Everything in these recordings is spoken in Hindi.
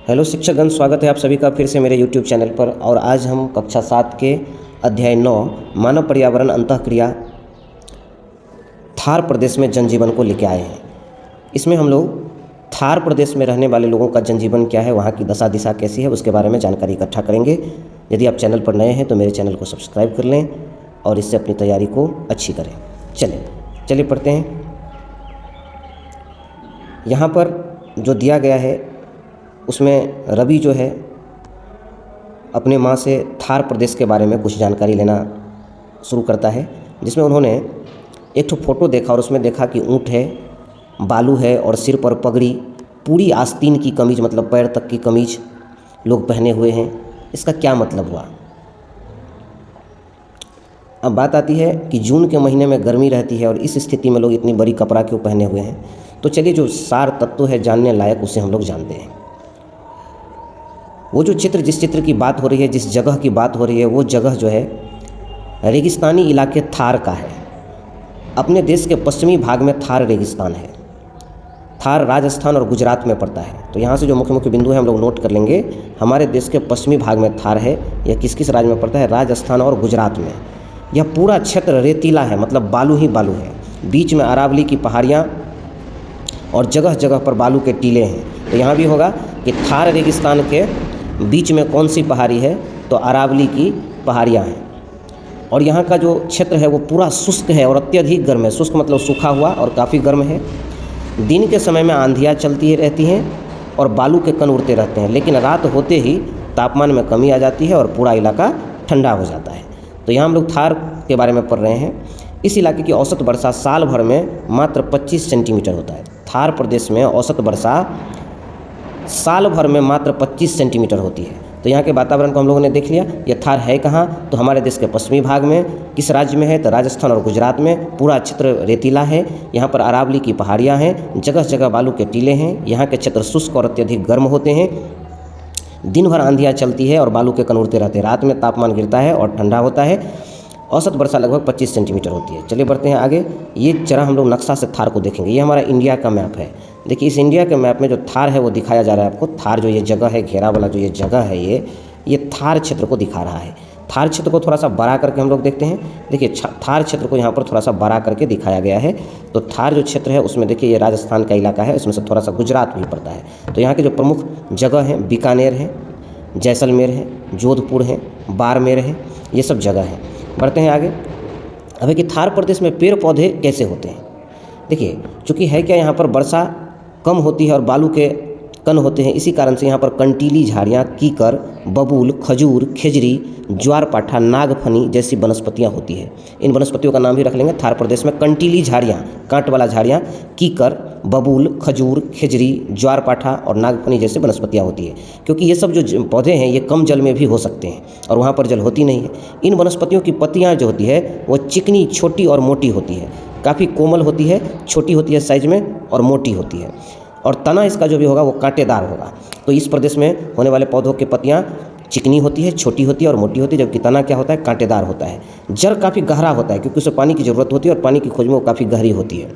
हेलो शिक्षकगण, स्वागत है आप सभी का फिर से मेरे YouTube चैनल पर। और आज हम कक्षा 7 के अध्याय 9 मानव पर्यावरण अंतःक्रिया थार प्रदेश में जनजीवन को लेकर आए हैं। इसमें हम लोग थार प्रदेश में रहने वाले लोगों का जनजीवन क्या है, वहाँ की दशा दिशा कैसी है, उसके बारे में जानकारी इकट्ठा करेंगे। यदि आप चैनल पर नए हैं तो मेरे चैनल को सब्सक्राइब कर लें और इससे अपनी तैयारी को अच्छी करें। चलिए पढ़ते हैं। यहाँ पर जो दिया गया है उसमें रवि जो है अपने माँ से थार प्रदेश के बारे में कुछ जानकारी लेना शुरू करता है, जिसमें उन्होंने एक ठो फोटो देखा और उसमें देखा कि ऊँट है, बालू है और सिर पर पगड़ी, पूरी आस्तीन की कमीज मतलब पैर तक की कमीज लोग पहने हुए हैं। इसका क्या मतलब हुआ? अब बात आती है कि जून के महीने में गर्मी रहती है और इस स्थिति में लोग इतनी बड़ी कपड़ा क्यों पहने हुए हैं। तो चलिए जो सार तत्व है जानने लायक उसे हम लोग जानते हैं। वो जो चित्र, जिस चित्र की बात हो रही है, जिस जगह की बात हो रही है, वो जगह जो है रेगिस्तानी इलाके थार का है। अपने देश के पश्चिमी भाग में थार रेगिस्तान है। थार राजस्थान और गुजरात में पड़ता है। तो यहाँ से जो मुख्य मुख्य बिंदु है हम लोग नोट कर लेंगे। हमारे देश के पश्चिमी भाग में थार है। यह किस किस राज्य में पड़ता है? राजस्थान और गुजरात में। यह पूरा क्षेत्र रेतीला है, मतलब बालू ही बालू है। बीच में अरावली की पहाड़ियाँ और जगह जगह पर बालू के टीले हैं। तो यहाँ भी होगा कि थार रेगिस्तान के बीच में कौन सी पहाड़ी है? तो अरावली की पहाड़ियाँ हैं। और यहाँ का जो क्षेत्र है वो पूरा शुष्क है और अत्यधिक गर्म है। शुष्क मतलब सूखा हुआ और काफ़ी गर्म है। दिन के समय में आंधियाँ चलती रहती हैं और बालू के कण उड़ते रहते हैं, लेकिन रात होते ही तापमान में कमी आ जाती है और पूरा इलाका ठंडा हो जाता है। तो यहाँ हम लोग थार के बारे में पढ़ रहे हैं। इस इलाके की औसत वर्षा साल भर में मात्र 25 सेंटीमीटर होता है। थार प्रदेश में औसत वर्षा साल भर में मात्र 25 सेंटीमीटर होती है। तो यहाँ के वातावरण को हम लोगों ने देख लिया। ये थार है कहाँ? तो हमारे देश के पश्चिमी भाग में। किस राज्य में है? तो राजस्थान और गुजरात में। पूरा क्षेत्र रेतीला है। यहाँ पर अरावली की पहाड़ियाँ हैं, जगह जगह बालू के टीले हैं। यहाँ के क्षेत्र शुष्क और अत्यधिक गर्म होते हैं। दिन भर आंधियाँ चलती है और बालू के कण उड़ते रहते हैं। रात में तापमान गिरता है और ठंडा होता है। औसत वर्षा लगभग 25 सेंटीमीटर होती है। चलिए बढ़ते हैं आगे। ये जरा हम लोग नक्शा से थार को देखेंगे। ये हमारा इंडिया का मैप है। देखिए इस इंडिया के मैप में जो थार है वो दिखाया जा रहा है आपको। थार जो ये जगह है, घेरा वाला जो ये जगह है, ये थार क्षेत्र को दिखा रहा है। थार क्षेत्र को थोड़ा सा बड़ा करके हम लोग देखते हैं। देखिए थार क्षेत्र को यहाँ पर थोड़ा सा बड़ा करके दिखाया गया है। तो थार जो क्षेत्र है उसमें देखिए ये राजस्थान का इलाका है, उसमें से थोड़ा सा गुजरात भी पड़ता है। तो यहाँ के जो प्रमुख जगह हैं, बीकानेर है, जैसलमेर है, जोधपुर है, बाड़मेर है, ये सब जगह हैं। बढ़ते हैं आगे। अब कि थार प्रदेश में पेड़ पौधे कैसे होते हैं? देखिए चूँकि है क्या, यहाँ पर वर्षा कम होती है और बालू के कण होते हैं, इसी कारण से यहाँ पर कंटीली झाड़ियाँ, कीकर, बबूल, खजूर, खेजरी, ज्वारपाठा, नागफनी जैसी वनस्पतियाँ होती है। इन वनस्पतियों का नाम भी रख लेंगे। थार प्रदेश में कंटीली झाड़ियाँ, कांट वाला झाड़ियाँ, कीकर, बबूल, खजूर, खेजरी, ज्वारपाठा और नागफनी जैसी वनस्पतियाँ होती है। क्योंकि ये सब जो पौधे हैं ये कम जल में भी हो सकते हैं और वहाँ पर जल होती नहीं है। इन वनस्पतियों की पत्तियाँ जो होती है वो चिकनी, छोटी और मोटी होती है। काफ़ी कोमल होती है, छोटी होती है साइज में और मोटी होती है। और तना इसका जो भी होगा वो कांटेदार होगा। तो इस प्रदेश में होने वाले पौधों की पत्तियाँ चिकनी होती है, छोटी होती है और मोटी होती है, जबकि तना क्या होता है? कांटेदार होता है। जड़ काफ़ी गहरा होता है क्योंकि उसे पानी की ज़रूरत होती है और पानी की खोज में वो काफ़ी गहरी होती है।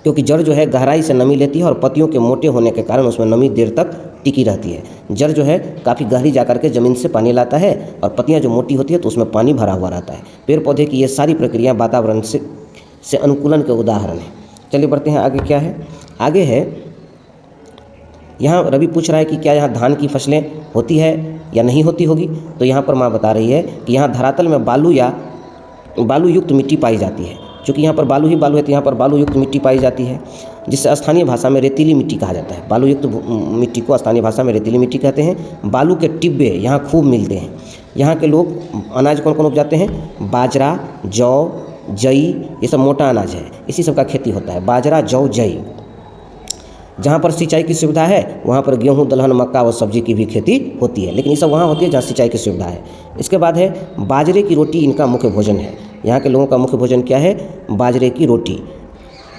क्योंकि जड़ जो है गहराई से नमी लेती है और पत्तियों के मोटे होने के कारण उसमें नमी देर तक टिकी रहती है। जड़ जो है काफ़ी गहरी जाकर के ज़मीन से पानी लाता है और पत्तियाँ जो मोटी होती है तो उसमें पानी भरा हुआ रहता है। पेड़ पौधे की ये सारी प्रक्रिया वातावरण से अनुकूलन के उदाहरण हैं। चलिए बढ़ते हैं आगे। क्या है? आगे है यहाँ रवि पूछ रहा है कि क्या यहाँ धान की फसलें होती है या नहीं होती होगी। तो यहाँ पर माँ बता रही है कि यहाँ धरातल में बालू या बालू युक्त मिट्टी पाई जाती है। क्योंकि यहाँ पर बालू ही बालू है तो यहाँ पर बालू युक्त मिट्टी पाई जाती है, जिससे स्थानीय भाषा में रेतीली मिट्टी कहा जाता है। बालू युक्त मिट्टी को स्थानीय भाषा में रेतीली मिट्टी कहते हैं। बालू के टिब्बे यहाँ खूब मिलते हैं। यहाँ के लोग अनाज कौन कौन उपजाते हैं? बाजरा, जौ, जई, ये सब मोटा अनाज है, इसी सब का खेती होता है। बाजरा, जौ, जई। जहाँ पर सिंचाई की सुविधा है वहाँ पर गेहूँ, दलहन, मक्का और सब्जी की भी खेती होती है, लेकिन ये सब वहाँ होती है जहाँ सिंचाई की सुविधा है। इसके बाद है बाजरे की रोटी, इनका मुख्य भोजन है। यहाँ के लोगों का मुख्य भोजन क्या है? बाजरे की रोटी।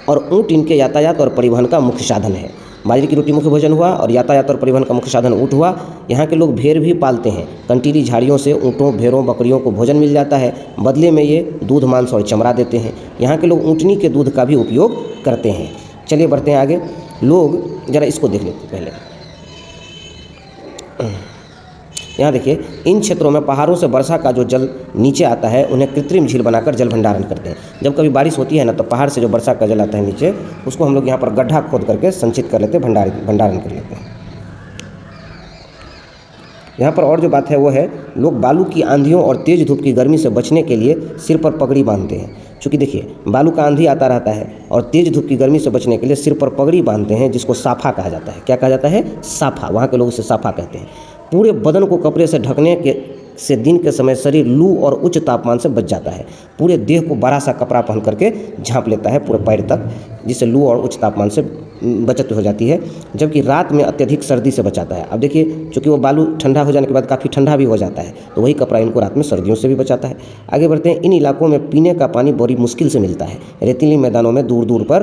और ऊँट इनके यातायात और परिवहन का मुख्य साधन है। बाजरे की रोटी मुख्य भोजन हुआ और यातायात और परिवहन का मुख्य साधन ऊँट हुआ। यहाँ के लोग भेड़ भी पालते हैं। कंटीली झाड़ियों से ऊँटों, भेड़ों, बकरियों को भोजन मिल जाता है। बदले में ये दूध, मांस और चमड़ा देते हैं। यहाँ के लोग ऊँटनी के दूध का भी उपयोग करते हैं। चलिए बढ़ते हैं आगे। लोग जरा इसको देख लेते पहले। यहाँ देखिए, इन क्षेत्रों में पहाड़ों से वर्षा का जो जल नीचे आता है उन्हें कृत्रिम झील बनाकर जल भंडारण करते हैं। जब कभी बारिश होती है ना, तो पहाड़ से जो वर्षा का जल आता है नीचे, उसको हम लोग यहाँ पर गड्ढा खोद करके संचित कर लेते हैं, भंडारण कर लेते हैं। यहाँ पर और जो बात है वो है, लोग बालू की आंधियों और तेज़ धूप की गर्मी से बचने के लिए सिर पर पगड़ी बांधते हैं। चूँकि देखिए, बालू का आंधी आता रहता है और तेज़ धूप की गर्मी से बचने के लिए सिर पर पगड़ी बांधते हैं, जिसको साफा कहा जाता है। क्या कहा जाता है? साफा। वहाँ के लोग इसे साफा कहते हैं। पूरे बदन को कपड़े से ढकने से दिन के समय शरीर लू और उच्च तापमान से बच जाता है। पूरे देह को बड़ा सा कपड़ा पहन करके झाँप लेता है पूरे पैर तक, जिससे लू और उच्च तापमान से बचत हो जाती है। जबकि रात में अत्यधिक सर्दी से बचाता है। अब देखिए, चूँकि वो बालू ठंडा हो जाने के बाद काफ़ी ठंडा भी हो जाता है, तो वही कपड़ा इनको रात में सर्दियों से भी बचाता है। आगे बढ़ते हैं। इन इलाकों में पीने का पानी बड़ी मुश्किल से मिलता है। रेतीली मैदानों में दूर दूर पर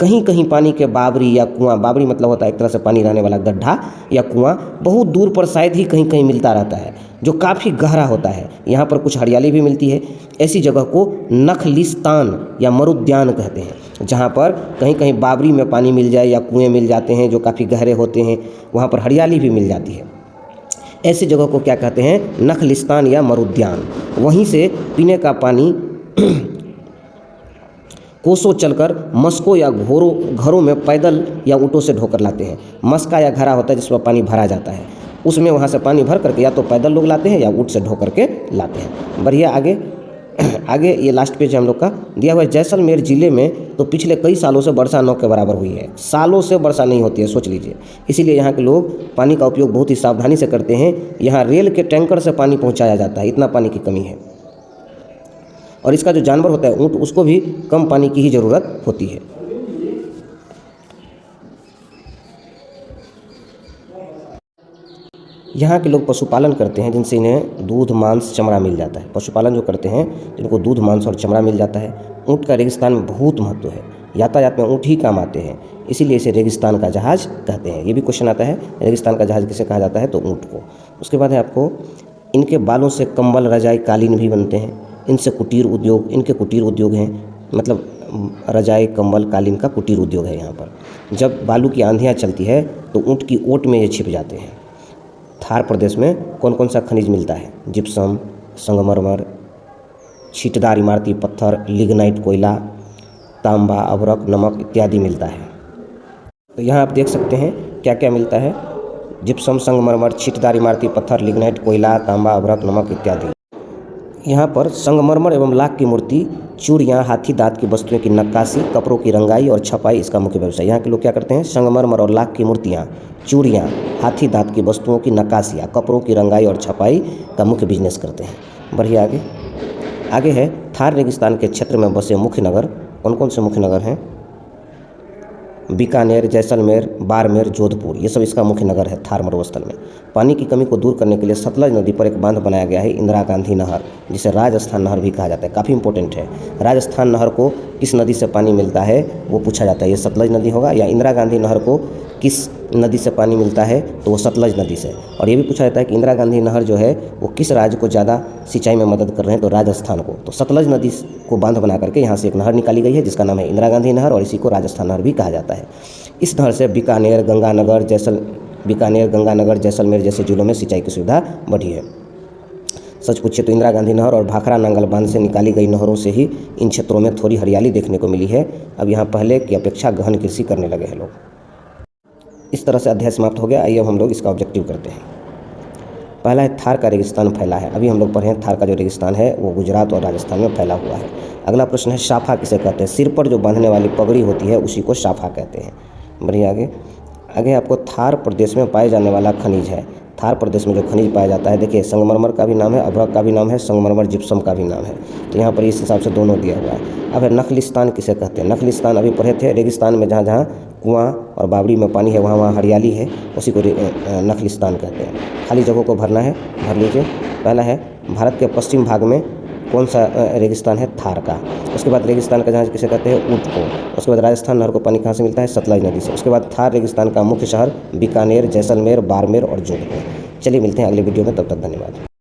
कहीं कहीं पानी के बावरी या कुआं, बावरी मतलब होता है एक तरह से पानी रहने वाला गड्ढा या कुआं, बहुत दूर पर शायद ही कहीं कहीं मिलता रहता है, जो काफ़ी गहरा होता है। यहाँ पर कुछ हरियाली भी मिलती है। ऐसी जगह को नखलिस्तान या मरुद्यान कहते हैं, जहाँ पर कहीं कहीं बावरी में पानी मिल जाए या कुएँ मिल जाते हैं जो काफ़ी गहरे होते हैं, वहाँ पर हरियाली भी मिल जाती है। ऐसी जगह को क्या कहते हैं? नखलिस्तान या मरुद्यान। वहीं से पीने का पानी कोसों चलकर मस्कों या घरों में पैदल या ऊँटों से ढोकर लाते हैं। मस्का या घड़ा होता है जिसमें पानी भरा जाता है, उसमें वहाँ से पानी भर करके या तो पैदल लोग लाते हैं या ऊँट से ढो करके लाते हैं। बढ़िया, आगे आगे ये लास्ट पेज हम लोग का दिया हुआ है। जैसलमेर ज़िले में तो पिछले कई सालों से वर्षा न के बराबर हुई है। सालों से वर्षा नहीं होती है, सोच लीजिए। इसीलिए यहाँ के लोग पानी का उपयोग बहुत ही सावधानी से करते हैं। यहाँ रेल के टैंकर से पानी पहुँचाया जाता है, इतना पानी की कमी है। और इसका जो जानवर होता है ऊँट, उसको भी कम पानी की ही ज़रूरत होती है। यहाँ के लोग पशुपालन करते हैं, जिनसे इन्हें दूध, मांस, चमड़ा मिल जाता है। पशुपालन जो करते हैं जिनको दूध, मांस और चमड़ा मिल जाता है। ऊँट का रेगिस्तान में बहुत महत्व है। यातायात में ऊँट ही काम आते हैं, इसीलिए इसे रेगिस्तान का जहाज़ कहते हैं। ये भी क्वेश्चन आता है, रेगिस्तान का जहाज़ किसे कहा जाता है? तो ऊँट को। उसके बाद है आपको, इनके बालों से कंबल, रजाई, कालीन भी बनते हैं। इनके कुटीर उद्योग हैं, मतलब रजाई, कंबल, कालीन का कुटीर उद्योग है यहाँ पर। जब बालू की आंधियाँ चलती है तो ऊँट की ओट में ये छिप जाते हैं। थार प्रदेश में कौन कौन सा खनिज मिलता है? जिप्सम, संगमरमर, छींटदार इमारती पत्थर, लिग्नाइट कोयला, तांबा, अभ्रक, नमक इत्यादि मिलता है। तो यहाँ आप देख सकते हैं क्या क्या मिलता है। जिप्सम, संगमरमर, छींटदार इमारती पत्थर, लिग्नाइट कोयला, तांबा, अभ्रक, नमक इत्यादि। यहाँ पर संगमरमर एवं लाख की मूर्ति, चूड़ियाँ, हाथी दांत की वस्तुओं की नक्काशी, कपड़ों की रंगाई और छपाई इसका मुख्य व्यवसाय। यहाँ के लोग क्या करते हैं? संगमरमर और लाख की मूर्तियाँ, चूड़ियाँ, हाथी दांत की वस्तुओं की नक्काशियाँ, कपड़ों की रंगाई और छपाई का मुख्य बिजनेस करते हैं। बढ़िया, आगे है थार रेगिस्तान के क्षेत्र में बसे मुख्य नगर। कौन कौन से मुख्य नगर हैं? बीकानेर, जैसलमेर, बाड़मेर, जोधपुर, ये सब इसका मुख्य नगर है थार मरुस्थल में। पानी की कमी को दूर करने के लिए सतलज नदी पर एक बांध बनाया गया है, इंदिरा गांधी नहर, जिसे राजस्थान नहर भी कहा जाता है। काफ़ी इंपॉर्टेंट है। राजस्थान नहर को किस नदी से पानी मिलता है वो पूछा जाता है। ये सतलज नदी होगा। या इंदिरा गांधी नहर को किस नदी से पानी मिलता है? तो वो सतलज नदी से। और ये भी पूछा जाता है कि इंदिरा गांधी नहर जो है वो किस राज्य को ज़्यादा सिंचाई में मदद कर रहे हैं? तो राजस्थान को। तो सतलज नदी को बांध बना करके यहाँ से एक नहर निकाली गई है, जिसका नाम है इंदिरा गांधी नहर, और इसी को राजस्थान नहर भी कहा जाता है। इस नहर से बीकानेर, गंगानगर, जैसलमेर जैसे जिलों में सिंचाई की सुविधा बढ़ी है। सच पूछे तो इंदिरा गांधी नहर और भाखड़ा नांगल बांध से निकाली गई नहरों से ही इन क्षेत्रों में थोड़ी हरियाली देखने को मिली है। अब यहाँ पहले की अपेक्षा गहन कृषि करने लगे हैं लोग। इस तरह से अध्याय समाप्त हो गया। आइए अब हम लोग इसका ऑब्जेक्टिव करते हैं। पहला है थार का रेगिस्तान फैला है। अभी हम लोग पढ़े हैं थार का जो रेगिस्तान है वो गुजरात और राजस्थान में फैला हुआ है। अगला प्रश्न है शाफा किसे कहते हैं? सिर पर जो बांधने वाली पगड़ी होती है उसी को शाफा कहते हैं। बढ़िया, आगे आपको थार प्रदेश में पाए जाने वाला खनिज है। थार प्रदेश में जो खनिज पाया जाता है, देखिए संगमरमर का भी नाम है, अभ्रक का भी नाम है, संगमरमर जिप्सम का भी नाम है। तो यहाँ पर इस हिसाब से दोनों दिया हुआ है। अब है नखलिस्तान किसे कहते हैं? नखलिस्तान अभी पढ़े थे, रेगिस्तान में जहाँ जहाँ कुआं और बावड़ी में पानी है वहाँ वहाँ हरियाली है, उसी को नखलिस्तान कहते हैं। खाली जगहों को भरना है, भर लीजिए। पहला है भारत के पश्चिम भाग में कौन सा रेगिस्तान है? थार का। उसके बाद रेगिस्तान का जहाज किसे कहते हैं? ऊँट को। उसके बाद राजस्थान नहर को पानी कहाँ से मिलता है? सतलज नदी से। उसके बाद थार रेगिस्तान का मुख्य शहर बीकानेर, जैसलमेर, बाड़मेर और जोधपुर। चलिए मिलते हैं अगले वीडियो में, तब तक धन्यवाद।